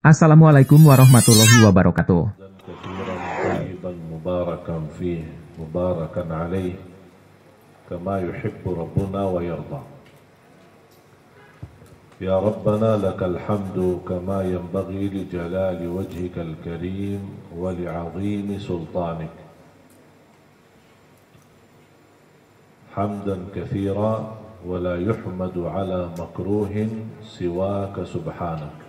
Assalamualaikum warahmatullahi wabarakatuh. كثيرا طيبا مباركا فيه مباركا عليه كما يحب ربنا ويرضى. يا ربنا لك الحمد كما ينبغي لجلال وجهك الكريم ولعظيم سلطانك، حمدا كثيرا ولا يحمد على مكروه سواك سبحانك.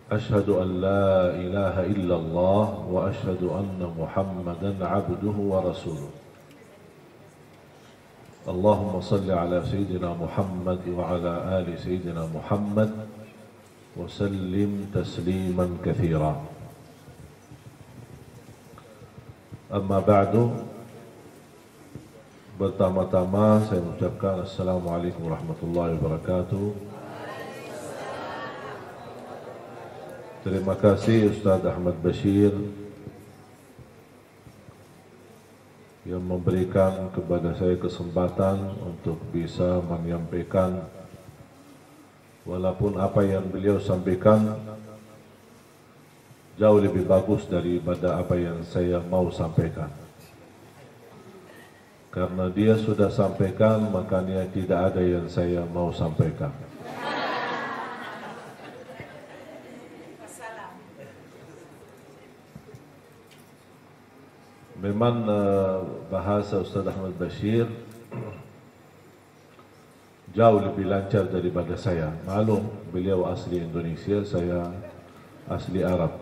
أشهد أن لا إله إلا الله وأشهد أن محمدا عبده ورسوله. اللهم صل على سيدنا محمد وعلى آل سيدنا محمد وسلم تسليما كثيرا. أما بعد، pertama-tama saya mengucapkan Assalamualaikum warahmatullahi wabarakatuh. Terima kasih Ustaz Ahmad Bashir yang memberikan kepada saya kesempatan untuk bisa menyampaikan, walaupun apa yang beliau sampaikan jauh lebih bagus daripada apa yang saya mau sampaikan. Karena dia sudah sampaikan, makanya tidak ada yang saya mau sampaikan. Memang bahasa Ustaz Ahmad Bashir jauh lebih lancar daripada saya. Maklum, beliau asli Indonesia, saya asli Arab.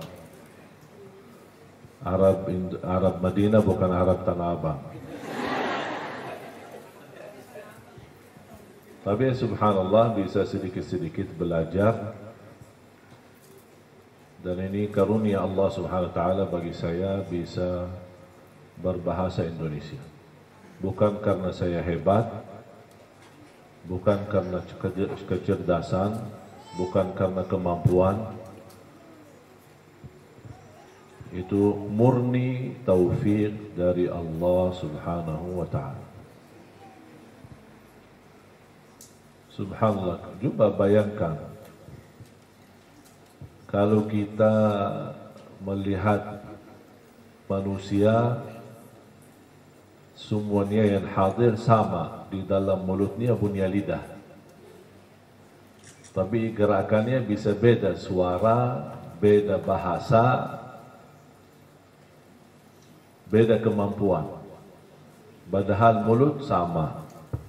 Arab Madinah, bukan Arab Tanah Abang. Tapi subhanallah bisa sedikit-sedikit belajar. Dan ini karunia Allah subhanahu wa ta'ala bagi saya bisa berbahasa Indonesia. Bukan karena saya hebat, bukan karena kecerdasan, bukan karena kemampuan. Itu murni taufik dari Allah subhanahu wa ta'ala. Subhanallah, coba bayangkan kalau kita melihat manusia semuanya yang hadir sama, di dalam mulutnya punya lidah, tapi gerakannya bisa beda, suara, beda bahasa, beda kemampuan. Padahal mulut sama,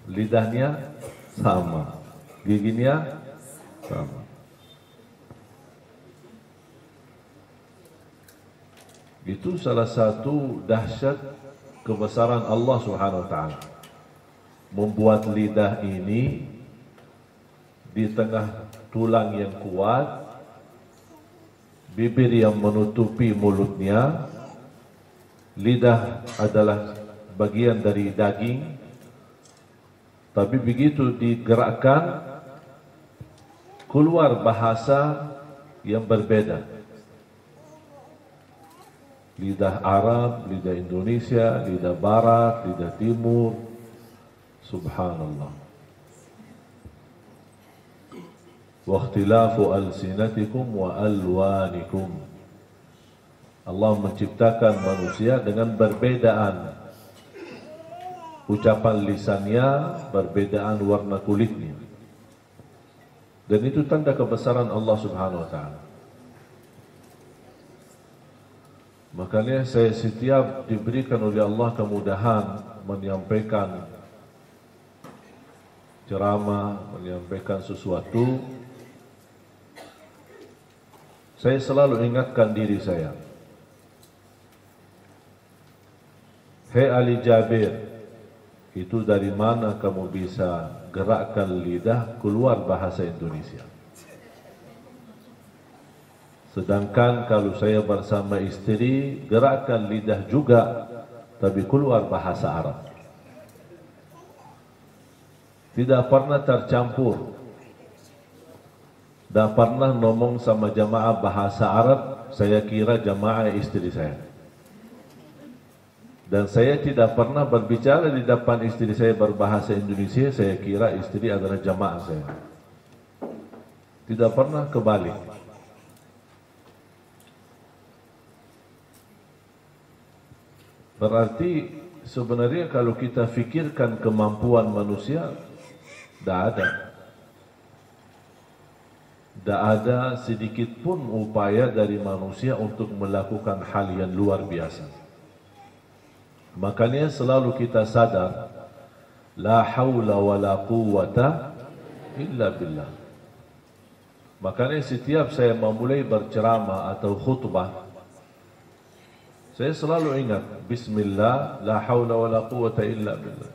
lidahnya sama, giginya sama. Itu salah satu dahsyat kebesaran Allah Subhanahu wa ta'ala. Membuat lidah ini di tengah tulang yang kuat, bibir yang menutupi mulutnya. Lidah adalah bagian dari daging, tapi begitu digerakkan keluar bahasa yang berbeda. Lidah Arab, lidah Indonesia, lidah Barat, lidah Timur. Subhanallah. Wa ikhtilafu alsinatikum wa alwanikum. Allah menciptakan manusia dengan perbedaan ucapan lisannya, perbedaan warna kulitnya. Dan itu tanda kebesaran Allah Subhanahu wa ta'ala. Makanya saya setiap diberikan oleh Allah kemudahan menyampaikan ceramah, menyampaikan sesuatu, saya selalu ingatkan diri saya, hei Ali Jabir, itu dari mana kamu bisa gerakkan lidah keluar bahasa Indonesia? Sedangkan kalau saya bersama istri, gerakkan lidah juga, tapi keluar bahasa Arab. Tidak pernah tercampur. Dan pernah ngomong sama jamaah bahasa Arab, saya kira jamaah istri saya. Dan saya tidak pernah berbicara di depan istri saya berbahasa Indonesia, saya kira istri adalah jamaah saya. tidak pernah kebalik. Berarti sebenarnya kalau kita fikirkan kemampuan manusia, tidak ada sedikit pun upaya dari manusia untuk melakukan hal yang luar biasa. Makanya selalu kita sadar, la haula wa la quwwata illa billah. Makanya setiap saya memulai berceramah atau khutbah, saya selalu ingat, Bismillah, la haula wa la quwwata illa billah.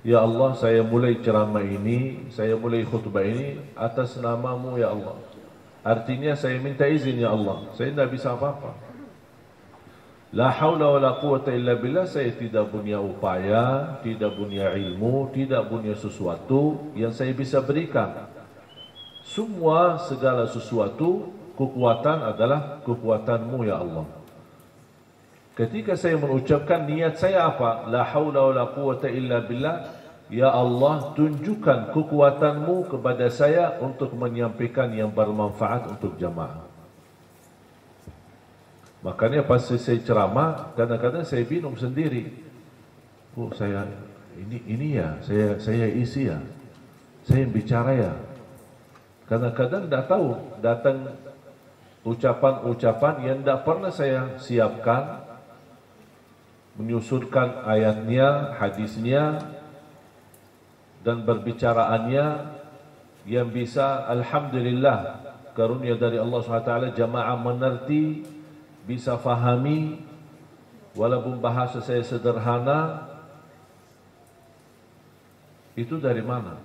Ya Allah, saya mulai ceramah ini, saya mulai khutbah ini atas namamu ya Allah. Artinya saya minta izin ya Allah, saya tidak bisa apa-apa. La haula wa la quwwata illa billah, saya tidak punya upaya, tidak punya ilmu, tidak punya sesuatu yang saya bisa berikan. Semua segala sesuatu, kekuatan adalah kekuatanmu ya Allah. Ketika saya mengucapkan niat saya apa? La haula wa la quwwata illa billah. Ya Allah, tunjukkan kekuatanmu kepada saya untuk menyampaikan yang bermanfaat untuk jamaah. Makanya pas saya ceramah, kadang-kadang saya bingung sendiri. Oh, saya ini ya, saya isi ya. Saya yang bicara ya. Kadang-kadang tidak tahu, datang ucapan-ucapan yang tidak pernah saya siapkan, menyusunkan ayatnya, hadisnya, dan berbicaraannya yang bisa, alhamdulillah, karunia dari Allah SWT, jamaah mengerti, bisa fahami, walaupun bahasa saya sederhana. Itu dari mana?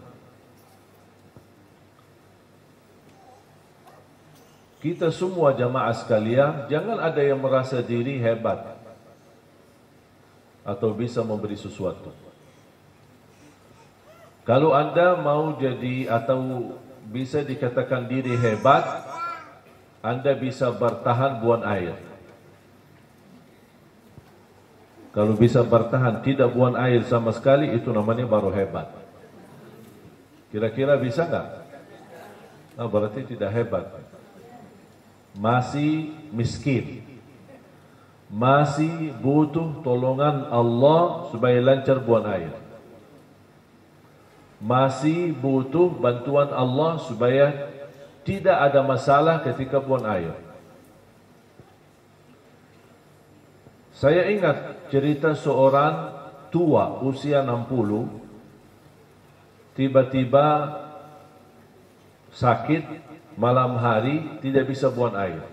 Kita semua jamaah sekalian, jangan ada yang merasa diri hebat atau bisa memberi sesuatu. Kalau Anda mau jadi atau bisa dikatakan diri hebat, Anda bisa bertahan buang air. Kalau bisa bertahan tidak buang air sama sekali, itu namanya baru hebat. Kira-kira bisa nggak? Nah, berarti tidak hebat. Masih miskin. Masih butuh tolongan Allah supaya lancar buang air. Masih butuh bantuan Allah supaya tidak ada masalah ketika buang air. Saya ingat cerita seorang tua usia 60, tiba-tiba sakit malam hari, tidak bisa buang air.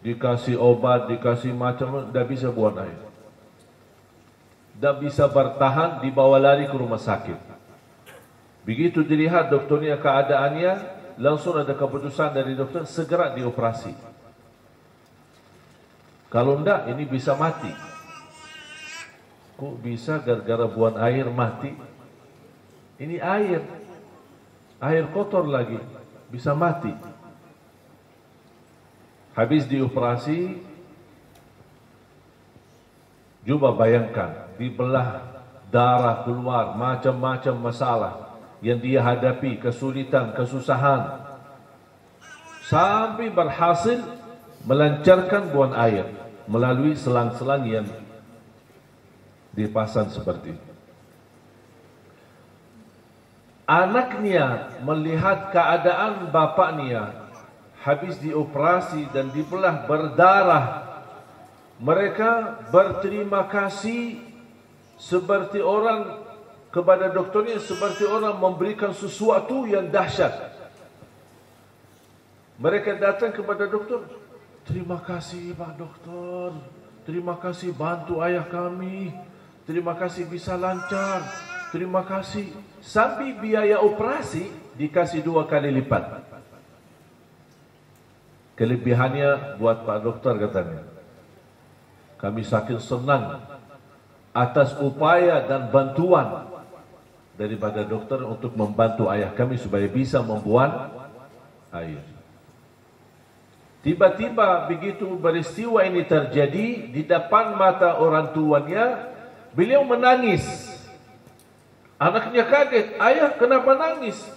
Dikasih obat, dikasih macam, tidak bisa buang air. Tak bisa bertahan, dibawa lari ke rumah sakit. Begitu dilihat dokternya keadaannya, langsung ada keputusan dari dokter, segera dioperasi. Kalau enggak, ini bisa mati. Kok bisa gara-gara buang air mati? Ini air kotor lagi, bisa mati. Habis dioperasi, coba bayangkan, dibelah, darah keluar, macam-macam masalah yang dia hadapi, kesulitan, kesusahan, sampai berhasil melancarkan buang air melalui selang-selang yang dipasang seperti itu. Anaknya melihat keadaan bapaknya habis dioperasi dan dibelah berdarah, mereka berterima kasih seperti orang kepada dokternya, seperti orang memberikan sesuatu yang dahsyat. Mereka datang kepada dokter, terima kasih Pak Dokter, terima kasih bantu ayah kami, terima kasih bisa lancar, terima kasih. Sampai biaya operasi dikasih 2 kali lipat. Kelebihannya buat Pak Dokter katanya, kami saking senang atas upaya dan bantuan daripada dokter untuk membantu ayah kami supaya bisa membuang air. Tiba-tiba begitu peristiwa ini terjadi di depan mata orang tuanya, beliau menangis. Anaknya kaget, ayah kenapa nangis?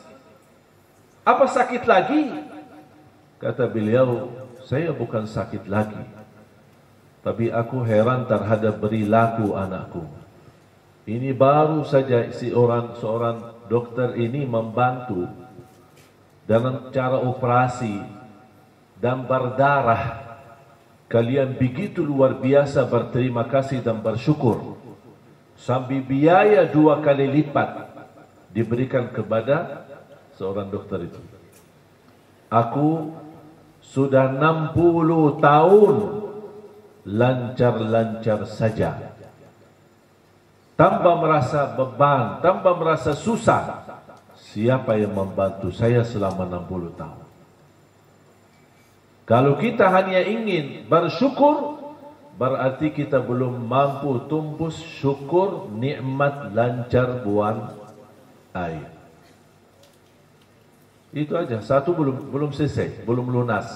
Apa sakit lagi? Kata beliau, saya bukan sakit lagi, tapi aku heran terhadap perilaku anakku. Ini baru saja seorang dokter ini membantu dalam cara operasi dan berdarah. Kalian begitu luar biasa berterima kasih dan bersyukur. Sambil biaya 2 kali lipat diberikan kepada seorang dokter itu. Aku sudah 60 tahun lancar-lancar saja, tanpa merasa beban, tanpa merasa susah. Siapa yang membantu saya selama 60 tahun? Kalau kita hanya ingin bersyukur, berarti kita belum mampu tumpus syukur nikmat lancar buang air. Itu aja, satu belum selesai, belum lunas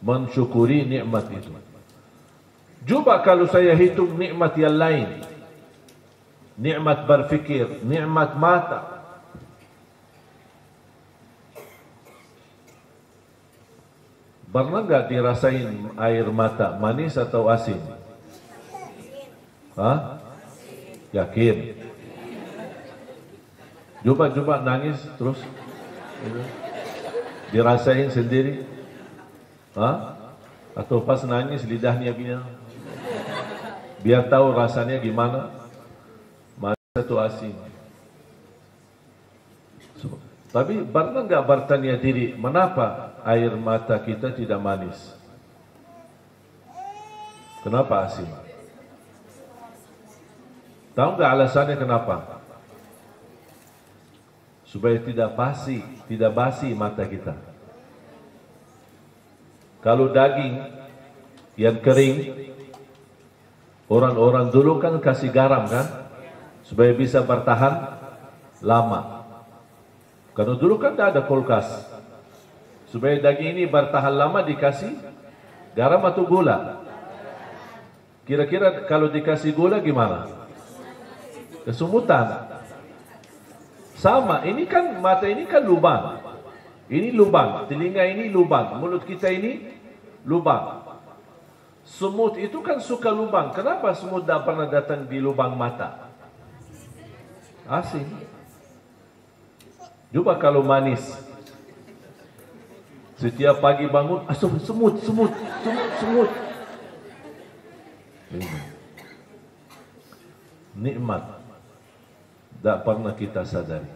mensyukuri nikmat itu. Coba kalau saya hitung nikmat yang lain, nikmat berfikir, nikmat mata. Pernah enggak dirasain air mata manis atau asin? Hah? Yakin? Coba nangis terus. Dirasain sendiri? Hah? Atau pas nangis lidahnya gini? Biar tahu rasanya gimana? Manis atau asin? Tapi pernah enggak bertanya diri, mengapa air mata kita tidak manis? Kenapa asin? Tahu enggak alasannya kenapa? Supaya tidak basi mata kita. Kalau daging yang kering, orang-orang dulu kan kasih garam kan, supaya bisa bertahan lama. Karena dulu kan tidak ada kulkas. Supaya daging ini bertahan lama dikasih garam atau gula. Kira-kira kalau dikasih gula gimana? Kesumutan. Sama, ini kan mata ini kan lubang. Ini lubang, telinga ini lubang, mulut kita ini lubang. Semut itu kan suka lubang. Kenapa semut tidak pernah datang di lubang mata? Asin. Coba kalau manis, setiap pagi bangun, semut. Nikmat tak pernah kita sadari.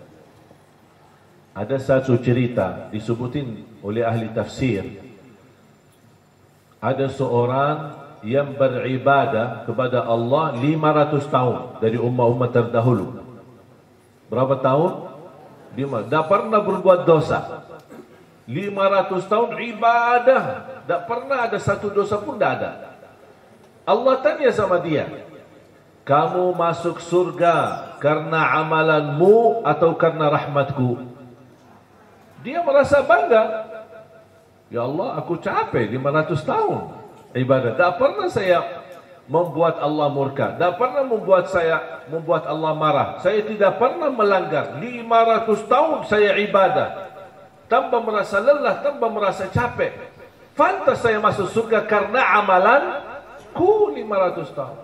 Ada satu cerita disebutin oleh ahli tafsir. Ada seorang yang beribadah kepada Allah 500 tahun dari umat-umat terdahulu. Berapa tahun? 5. Tak pernah berbuat dosa. 500 tahun ibadah, tak pernah ada satu dosa pun, tak ada. Allah tanya sama dia, kamu masuk surga karena amalanmu atau karena rahmatku? Dia merasa bangga. Ya Allah, aku capek 500 tahun ibadah, tak pernah saya membuat Allah murka, tak pernah membuat Allah marah. Saya tidak pernah melanggar. 500 tahun saya ibadah tanpa merasa lelah, tanpa merasa capek. Pantas saya masuk surga karena amalanku 500 tahun.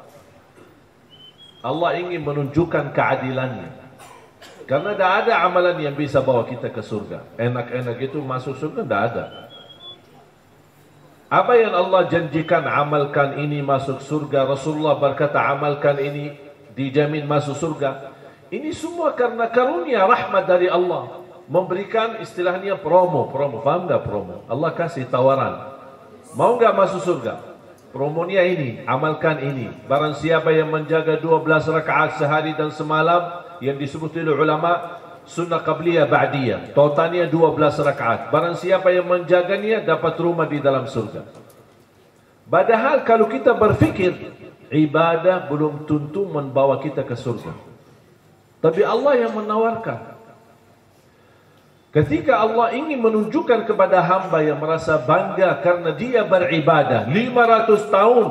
Allah ingin menunjukkan keadilannya. Karena tidak ada amalan yang bisa bawa kita ke surga. Enak-enak itu masuk surga, tidak ada. Apa yang Allah janjikan, amalkan ini masuk surga. Rasulullah berkata amalkan ini dijamin masuk surga. Ini semua karena karunia rahmat dari Allah. Memberikan istilahnya promo. Faham tak promo? Allah kasih tawaran. Mau enggak masuk surga? Promonya ini, amalkan ini. Barang siapa yang menjaga 12 rakaat sehari dan semalam, yang disebut oleh ulama sunnah qabliyah ba'diyah, totalnya 12 rakaat. Barang siapa yang menjaganya dapat rumah di dalam surga. Padahal kalau kita berfikir, ibadah belum tentu membawa kita ke surga. Tapi Allah yang menawarkan. Ketika Allah ingin menunjukkan kepada hamba yang merasa bangga karena dia beribadah 500 tahun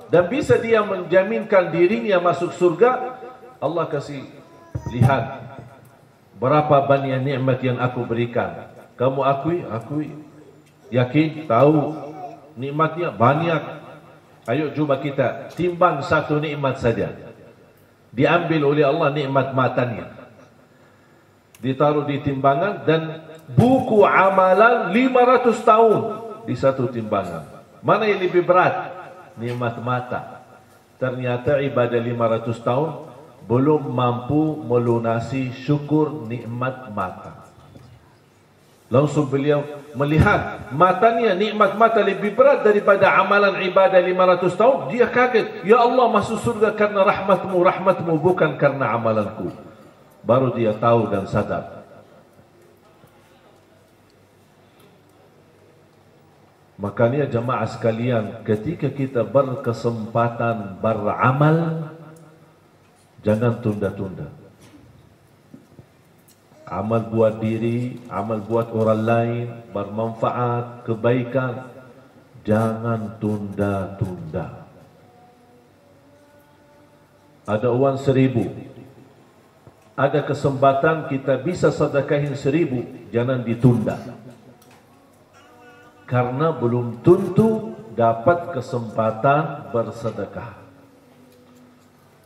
dan bisa dia menjaminkan dirinya masuk surga, Allah kasih lihat Berapa banyak nikmat yang aku berikan. Kamu akui? Akui. Yakin? Tahu. Nikmatnya banyak. Ayo coba kita timbang satu nikmat saja. Diambil oleh Allah nikmat matanya. Ditaruh di timbangan dan buku amalan 500 tahun di satu timbangan. Mana yang lebih berat? Nikmat mata. Ternyata ibadah 500 tahun belum mampu melunasi syukur nikmat mata. Langsung beliau melihat matanya, nikmat mata lebih berat daripada amalan ibadah 500 tahun. Dia kaget. Ya Allah, masuk surga karena rahmatmu. Rahmatmu bukan karena amalanku. Baru dia tahu dan sadar. Makanya jemaah sekalian, ketika kita berkesempatan beramal, jangan tunda-tunda. Amal buat diri, amal buat orang lain, bermanfaat, kebaikan, jangan tunda-tunda. Ada uang 1.000, ada kesempatan kita bisa sedekahin 1.000, jangan ditunda. Karena belum tentu dapat kesempatan bersedekah.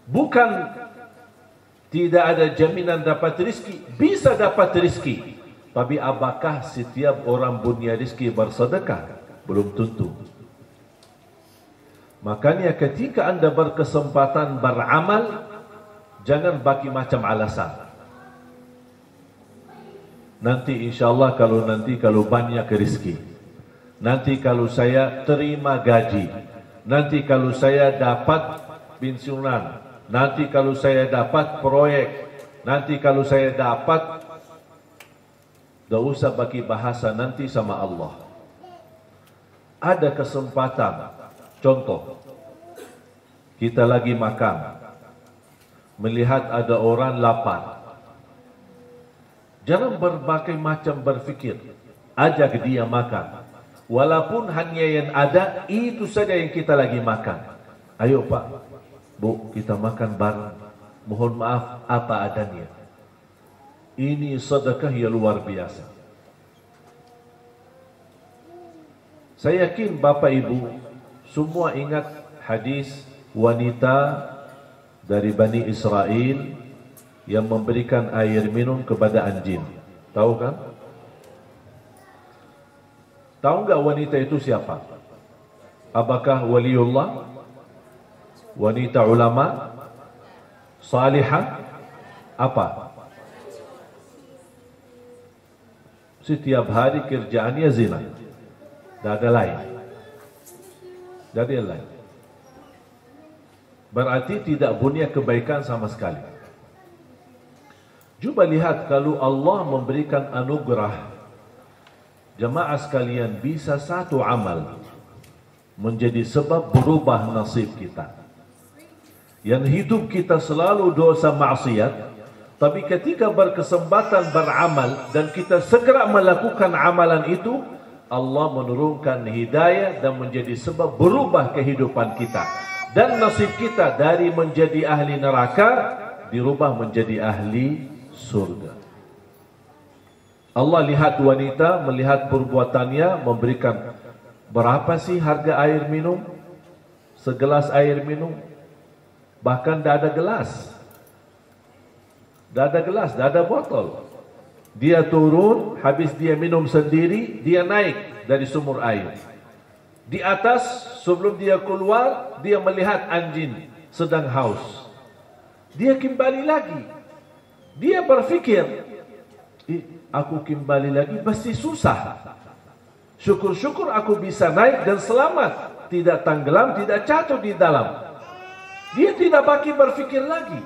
Bukan tidak ada jaminan dapat rezeki, bisa dapat rezeki. Tapi apakah setiap orang punya rezeki bersedekah? Belum tentu. Makanya ketika Anda berkesempatan beramal, jangan bagi macam alasan. Nanti insyaAllah kalau banyak rezeki. Nanti kalau saya terima gaji. Nanti kalau saya dapat pensiunan. Nanti kalau saya dapat proyek. Nanti kalau saya dapat. Tidak usah bagi bahasa nanti sama Allah. Ada kesempatan. Contoh. Kita lagi makan. Melihat ada orang lapar. Jangan berbagai macam berfikir. Ajak dia makan. Walaupun hanya yang ada, itu saja yang kita lagi makan. Ayo Pak, Bu, kita makan bareng. Mohon maaf, apa adanya. Ini sedekah yang luar biasa. Saya yakin Bapak Ibu semua ingat hadis wanita dari Bani Israel yang memberikan air minum kepada anjing. Tahu kan? Tahu enggak wanita itu siapa? Apakah waliullah? Wanita ulama? Salihah? Apa? Setiap hari kerjaannya zina. Tidak ada lain. Tidak ada lain. Berarti tidak punya kebaikan sama sekali. Coba lihat kalau Allah memberikan anugerah, jemaah sekalian, bisa satu amal menjadi sebab berubah nasib kita. Yang hidup kita selalu dosa maksiat, tapi ketika berkesempatan beramal dan kita segera melakukan amalan itu, Allah menurunkan hidayah dan menjadi sebab berubah kehidupan kita. Dan nasib kita dari menjadi ahli neraka dirubah menjadi ahli surga. Allah lihat wanita, melihat perbuatannya, memberikan berapa sih harga air minum? Segelas air minum. Bahkan tidak ada gelas. Tidak ada gelas, tidak ada botol. Dia turun, habis dia minum sendiri, dia naik dari sumur air. Di atas, sebelum dia keluar, dia melihat anjing sedang haus. Dia kembali lagi. Dia berfikir, aku kembali lagi pasti susah. Syukur-syukur aku bisa naik dan selamat. Tidak tenggelam, tidak jatuh di dalam. Dia tidak bagi berfikir lagi.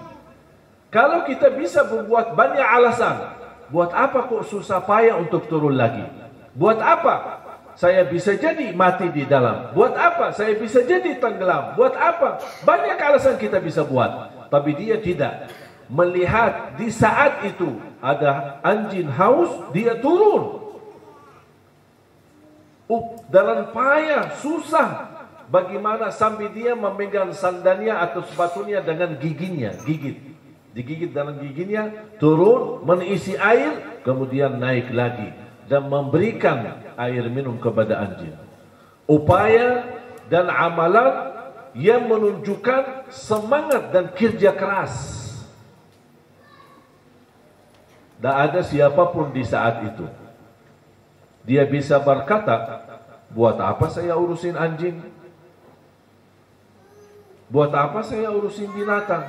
Kalau kita bisa membuat banyak alasan, buat apa kok susah payah untuk turun lagi? Buat apa saya bisa jadi mati di dalam? Buat apa saya bisa jadi tenggelam? Buat apa? Banyak alasan kita bisa buat. Tapi dia tidak. Melihat di saat itu ada anjing haus, dia turun. Dalam payah, susah. Bagaimana sambil dia memegang sandalnya atau sepatunya dengan giginya, gigit. digigit dalam giginya, turun, mengisi air, kemudian naik lagi dan memberikan air minum kepada anjing. Upaya dan amalan yang menunjukkan semangat dan kerja keras. Tak ada siapapun di saat itu. Dia bisa berkata, buat apa saya urusin anjing? Buat apa saya urusin binatang?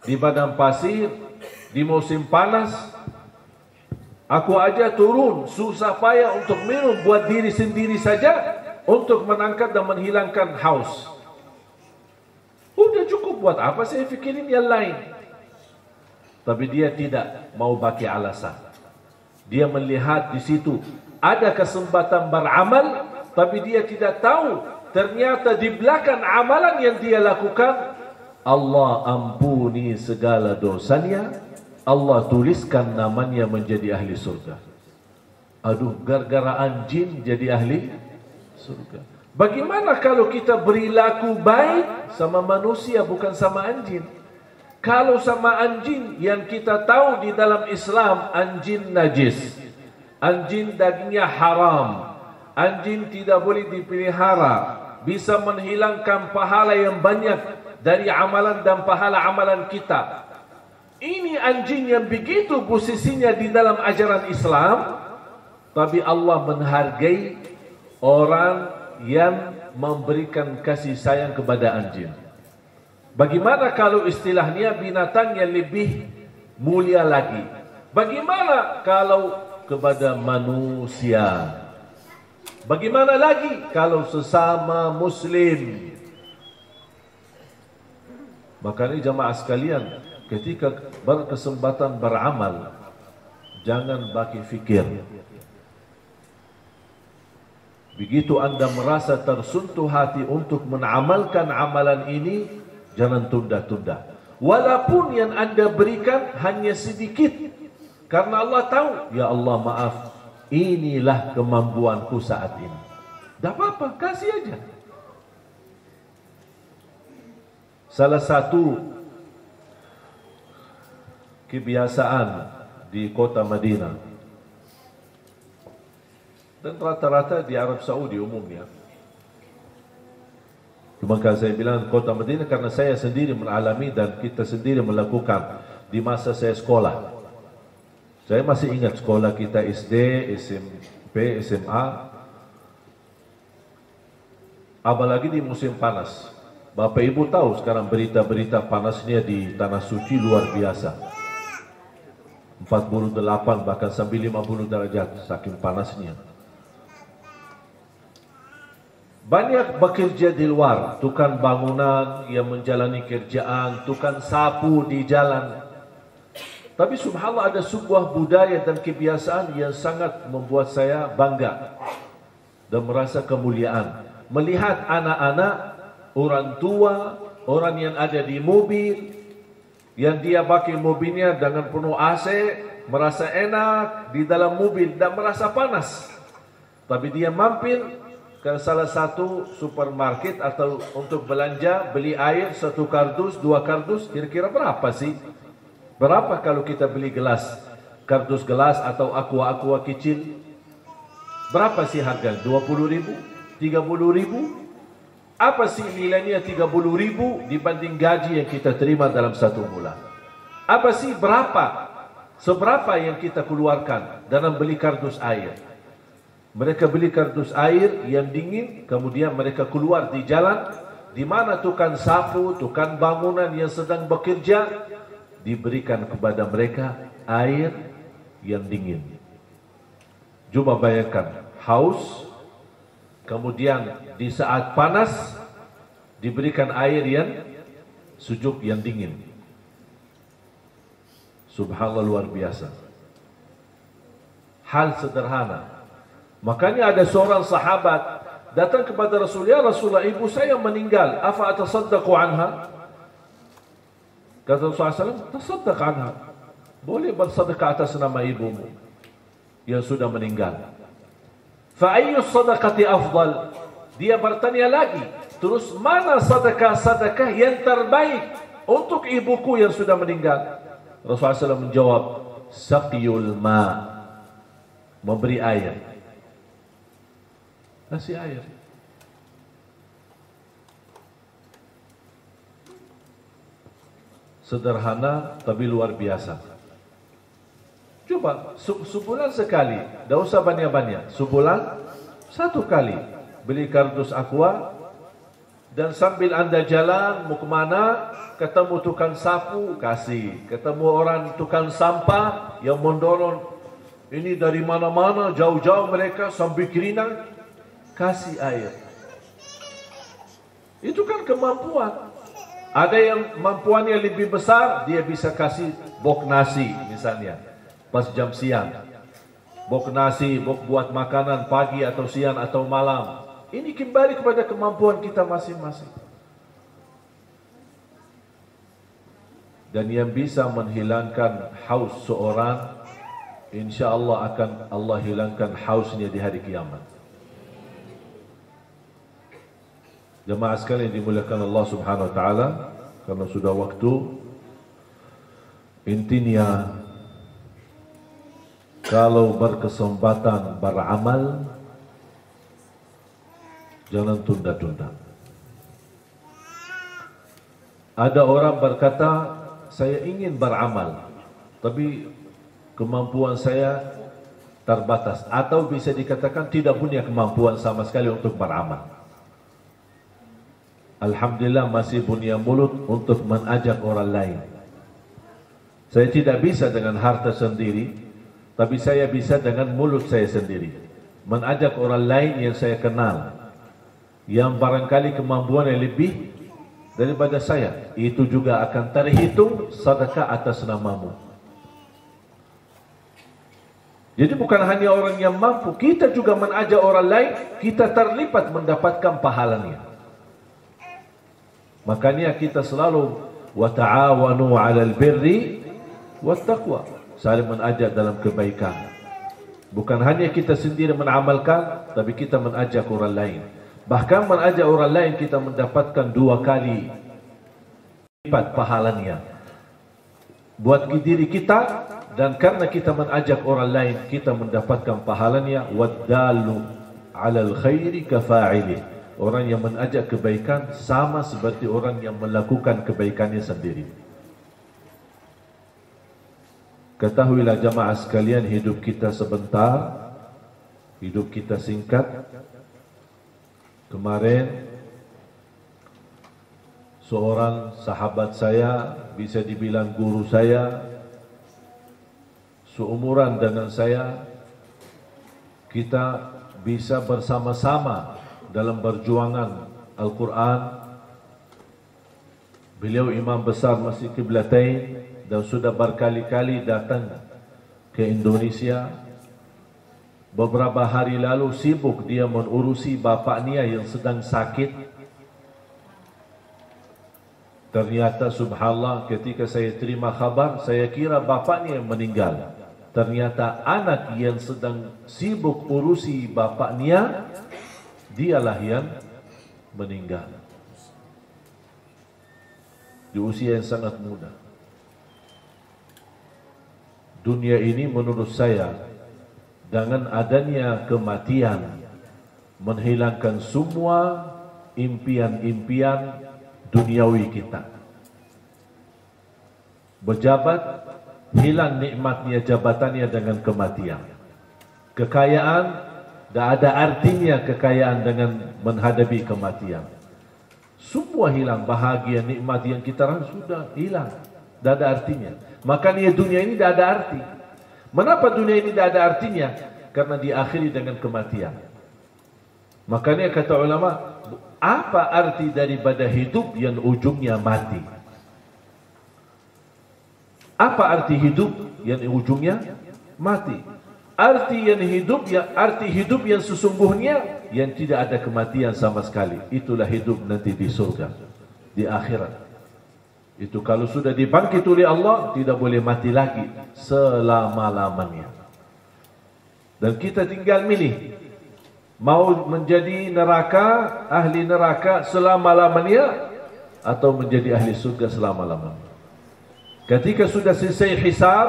Di padang pasir, di musim panas, aku aja turun susah payah untuk minum buat diri sendiri saja, untuk menangkap dan menghilangkan haus. Udah cukup, buat apa saya pikirin yang lain? Tapi dia tidak mau pakai alasan. Dia melihat di situ ada kesempatan beramal, tapi dia tidak tahu ternyata di belakang amalan yang dia lakukan, Allah ampuni segala dosanya, Allah tuliskan namanya menjadi ahli surga. Aduh, gara-gara anjing jadi ahli surga. Bagaimana kalau kita berilaku baik sama manusia, bukan sama anjing? Kalau sama anjing yang kita tahu di dalam Islam, anjing najis, anjing dagingnya haram, anjing tidak boleh dipelihara, bisa menghilangkan pahala yang banyak dari amalan dan pahala amalan kita. Ini anjing yang begitu posisinya di dalam ajaran Islam, tapi Allah menghargai orang yang memberikan kasih sayang kepada anjing. Bagaimana kalau istilahnya binatang yang lebih mulia lagi? Bagaimana kalau kepada manusia? Bagaimana lagi kalau sesama muslim? Makanya jamaah sekalian, ketika berkesempatan beramal, jangan bagi fikir. Begitu Anda merasa tersentuh hati untuk mengamalkan amalan ini, jangan tunda-tunda. Walaupun yang Anda berikan hanya sedikit, karena Allah tahu, ya Allah maaf, inilah kemampuanku saat ini. Tak apa-apa, kasih aja. Salah satu kebiasaan di kota Madinah, dan rata-rata di Arab Saudi umumnya. Cuma saya bilang kota Madinah karena saya sendiri mengalami dan kita sendiri melakukan di masa saya sekolah. Saya masih ingat sekolah kita SD, SMP, SMA. Apalagi di musim panas. Bapak Ibu tahu sekarang berita-berita panasnya di Tanah Suci luar biasa. 48 bahkan sampai 50 derajat saking panasnya. Banyak bekerja di luar, tukang bangunan yang menjalani kerjaan, tukang sapu di jalan. Tapi subhanallah ada sebuah budaya dan kebiasaan yang sangat membuat saya bangga dan merasa kemuliaan. Melihat anak-anak, orang tua, orang yang ada di mobil, yang dia pakai mobilnya dengan penuh AC, merasa enak di dalam mobil, dan merasa panas. Tapi dia mampir ke salah satu supermarket atau untuk belanja, beli air, 1 kardus, 2 kardus, kira-kira berapa sih? Berapa kalau kita beli gelas, kardus gelas atau aqua kecil? Berapa sih harga? 20.000? 30.000? Apa sih nilainya 30.000 dibanding gaji yang kita terima dalam 1 bulan? Apa sih seberapa yang kita keluarkan dalam beli kardus air? Mereka beli kardus air yang dingin, kemudian mereka keluar di jalan, di mana tukang sapu, tukang bangunan yang sedang bekerja, diberikan kepada mereka air yang dingin. Coba bayangkan, haus, kemudian di saat panas diberikan air yang sejuk, yang dingin. Subhanallah, luar biasa. Hal sederhana. Makanya ada seorang sahabat datang kepada Rasulullah, Rasulullah, ibu saya meninggal, afa atasaddaqu anha? Kata Rasulullah SAW, tasaddaq anha. Boleh bersedekah atas nama ibumu yang sudah meninggal. Fa ayyu sadaqati afdal? Dia bertanya lagi, Terus mana sedekah-sedekah yang terbaik untuk ibuku yang sudah meninggal? Rasulullah SAW menjawab, saqiyul ma, memberi air. Kasih air. Sederhana tapi luar biasa. Coba sebulan sekali, tidak usah banyak-banyak. Sebulan satu kali beli kardus aqua, dan sambil anda jalan mau kemana, ketemu tukang sapu, kasih. Ketemu orang tukang sampah yang mendorong, ini dari mana-mana, jauh-jauh mereka sambil kerinang, kasih air. Itu kan kemampuan. Ada yang kemampuannya lebih besar, dia bisa kasih bok nasi misalnya, pas jam siang. Bok nasi, bok buat makanan pagi atau siang atau malam. Ini kembali kepada kemampuan kita masing-masing. Dan yang bisa menghilangkan haus seorang, insya Allah akan Allah hilangkan hausnya di hari kiamat. Jemaah sekalian dimuliakan Allah Subhanahu Wa Taala, karena sudah waktu, intinya kalau berkesempatan beramal, jangan tunda-tunda. Ada orang berkata, saya ingin beramal, tapi kemampuan saya terbatas, atau bisa dikatakan tidak punya kemampuan sama sekali untuk beramal. Alhamdulillah masih punya mulut untuk mengajak orang lain. Saya tidak bisa dengan harta sendiri, tapi saya bisa dengan mulut saya sendiri, mengajak orang lain yang saya kenal, yang barangkali kemampuannya lebih daripada saya. Itu juga akan terhitung sedekah atas namamu. Jadi bukan hanya orang yang mampu, kita juga mengajak orang lain, kita terlipat mendapatkan pahalanya. Makanya kita selalu wa ta'awanu 'alal birri wat taqwa, saling mengajak dalam kebaikan. Bukan hanya kita sendiri mengamalkan, tapi kita mengajak orang lain. Bahkan mengajak orang lain kita mendapatkan 2 kali lipat pahalanya buat diri kita, dan karena kita mengajak orang lain kita mendapatkan pahalanya. Waddalu 'alal khairi kafa'ili, orang yang mengajak kebaikan sama seperti orang yang melakukan kebaikannya sendiri. Ketahuilah jamaah sekalian, hidup kita sebentar, hidup kita singkat. Kemarin seorang sahabat saya, bisa dibilang guru saya, seumuran dengan saya, kita bisa bersama-sama dalam perjuangan Al-Quran. Beliau imam besar Masjid Qiblatain dan sudah berkali-kali datang ke Indonesia. Beberapa hari lalu sibuk dia mengurusi bapaknya yang sedang sakit. Ternyata subhanallah, ketika saya terima khabar, saya kira bapaknya yang meninggal. Ternyata anak yang sedang sibuk urusi bapaknya, dialah yang meninggal di usia yang sangat muda. Dunia ini menurut saya, dengan adanya kematian, menghilangkan semua impian-impian duniawi kita. Berjabat, hilang nikmatnya jabatannya dengan kematian. Kekayaan, tidak ada artinya kekayaan dengan menghadapi kematian. Semua hilang, bahagia, nikmat yang kita rasakan sudah hilang, tidak ada artinya. Makanya dunia ini tidak ada arti. Mengapa dunia ini tidak ada artinya? Karena diakhiri dengan kematian. Makanya kata ulama, apa arti daripada hidup yang ujungnya mati? Apa arti hidup yang ujungnya mati? Arti hidup yang sesungguhnya yang tidak ada kematian sama sekali. Itulah hidup nanti di surga, di akhirat. Itu kalau sudah dibangkit oleh Allah, tidak boleh mati lagi selama-lamanya. Dan kita tinggal milih Mau menjadi neraka, ahli neraka selama-lamanya, atau menjadi ahli surga selama-lamanya. Ketika sudah selesai hisab,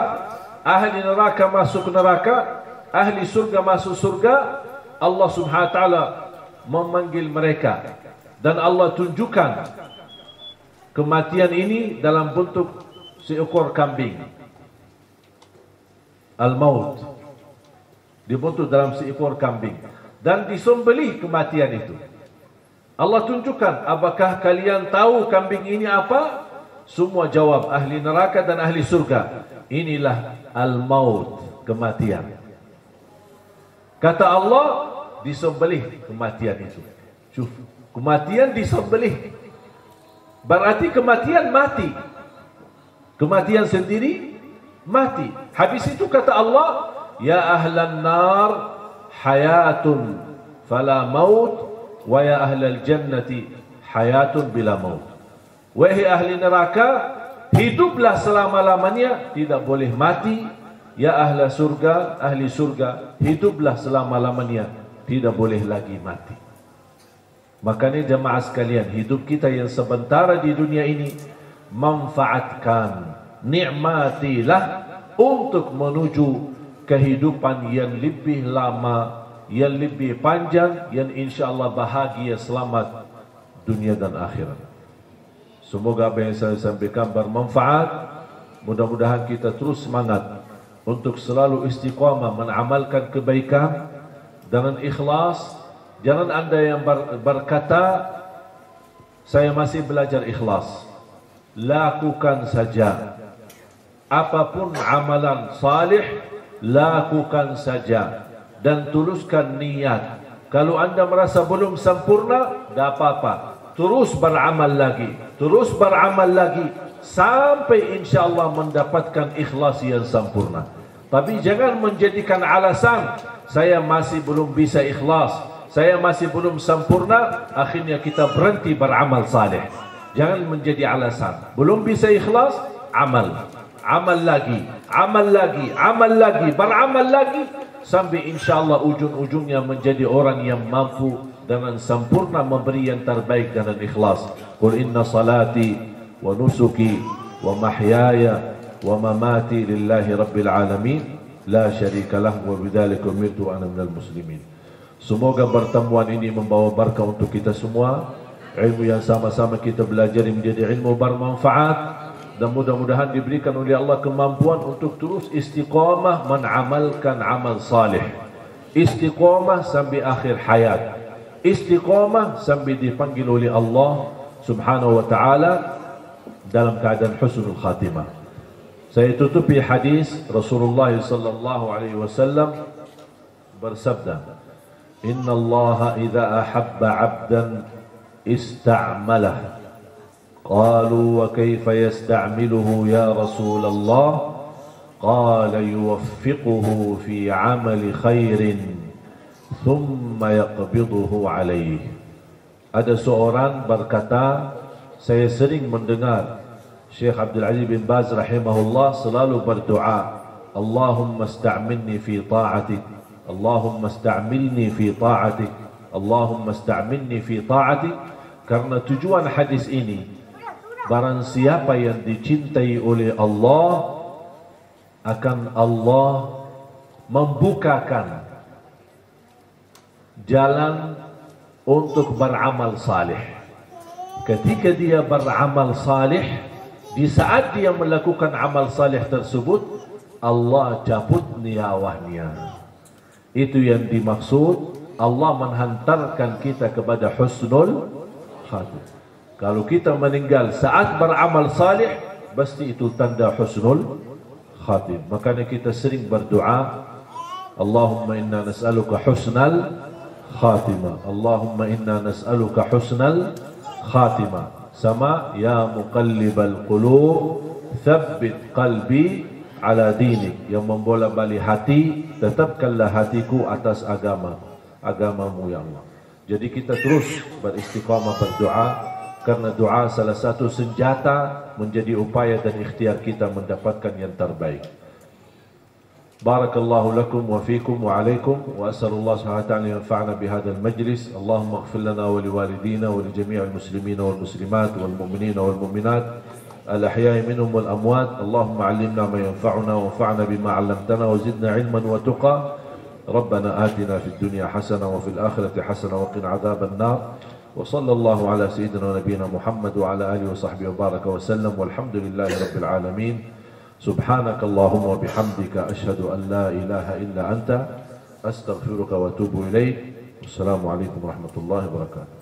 ahli neraka masuk neraka, ahli surga masuk surga, Allah Subhanahu wa taala memanggil mereka dan Allah tunjukkan kematian ini dalam bentuk seekor kambing. Al-maut dibentuk dalam seekor kambing dan disembelih kematian itu. Allah tunjukkan, apakah kalian tahu kambing ini apa? Semua jawab, ahli neraka dan ahli surga. Inilah al-maut, kematian. Kata Allah, disembelih kematian itu. Cuf, kematian disembelih. Berarti kematian mati. Kematian sendiri mati. Habis itu kata Allah, ya ahlan nar hayatun fala maut, wa ya ahlal jannati hayatun bila maut. Wahai ahli neraka, hiduplah selama-lamanya, tidak boleh mati. Ya ahli surga, hiduplah selama-lamanya, tidak boleh lagi mati. Makanya jemaah sekalian, hidup kita yang sementara di dunia ini, manfaatkan, nikmatilah untuk menuju kehidupan yang lebih lama, yang lebih panjang, yang insyaAllah bahagia, selamat dunia dan akhirat. Semoga apa yang saya sampaikan bermanfaat. Mudah-mudahan kita terus semangat untuk selalu istiqamah mengamalkan kebaikan dengan ikhlas. Jangan anda yang berkata, saya masih belajar ikhlas. Lakukan saja. Apapun amalan salih, lakukan saja. Dan tuluskan niat. Kalau anda merasa belum sempurna, tak apa-apa. Terus beramal lagi. Terus beramal lagi. Sampai insyaAllah mendapatkan ikhlas yang sempurna. Tapi jangan menjadikan alasan, saya masih belum bisa ikhlas, saya masih belum sempurna, akhirnya kita berhenti beramal saleh. Jangan menjadi alasan. Belum bisa ikhlas, amal. Amal lagi, amal lagi, amal lagi, beramal lagi. Sampai insyaAllah ujung-ujungnya menjadi orang yang mampu dengan sempurna memberi yang terbaik dengan ikhlas. Qul inna salati wa nusuki wa mahyaya wa mamati lillahi rabbil alamin la syarika lah wa bidzalika umirtu ana minal muslimin. Semoga pertemuan ini membawa berkah untuk kita semua. Ilmu yang sama-sama kita belajar menjadi ilmu bermanfaat. Dan mudah-mudahan diberikan oleh Allah kemampuan untuk terus istiqamah mengamalkan amal salih. Istiqamah sampai akhir hayat. Istiqamah sampai dipanggil oleh Allah Subhanahu wa ta'ala dalam keadaan husnul khatimah. Saya tutupi hadis Rasulullah sallallahu alaihi wasallam bersabda, "Inna Allah idza ahabba 'abdan ista'malah." قالوا وكيف يستعمله يا رسول الله قال يوفقه في عمل خير ثم يقبضه عليه. Ada seorang berkata, saya sering mendengar Syekh Abdul Aziz bin Baz rahimahullah selalu berdoa, Allahumma sta'milni fi ta'atik, Allahumma sta'milni fi ta'atik, Allahumma sta'milni fi ta'atik. Karena tujuan hadis ini, barang siapa yang dicintai oleh Allah, akan Allah membukakan jalan untuk beramal salih. Ketika dia beramal salih, di saat dia melakukan amal salih tersebut, Allah cabut nyawanya. Itu yang dimaksud, Allah menghantarkan kita kepada husnul khatimah. Kalau kita meninggal saat beramal salih, pasti itu tanda husnul khatimah. Makanya kita sering berdoa, Allahumma inna nas'aluka husnal khatimah, Allahumma inna nas'aluka husnal khatimah. Sama, ya muqallibal qulub thabbit qalbi ala dinik. Yang membola-balik hati, tetapkanlah hatiku atas agamamu ya Allah. Jadi kita terus beristiqamah berdoa, karena doa salah satu senjata menjadi upaya dan ikhtiar kita mendapatkan yang terbaik. بارك الله لكم وفيكم وعليكم، وأسأل الله سبحانه وتعالى أن ينفعنا بهذا المجلس. اللهم اغفر لنا ولوالدينا ولجميع المسلمين والمسلمات والمؤمنين والمؤمنات الأحياء منهم والأموات. اللهم علمنا ما ينفعنا وانفعنا بما علمتنا وزدنا علما وتقى. ربنا آتنا في الدنيا حسنة وفي الآخرة حسنة وقنا عذاب النار. وصلى الله على سيدنا ونبينا محمد وعلى آله وصحبه وبارك وسلم، والحمد لله رب العالمين. سبحانك اللهم وبحمدك أشهد أن لا إله إلا أنت أستغفرك وأتوب إليك. السلام عليكم ورحمة الله وبركاته.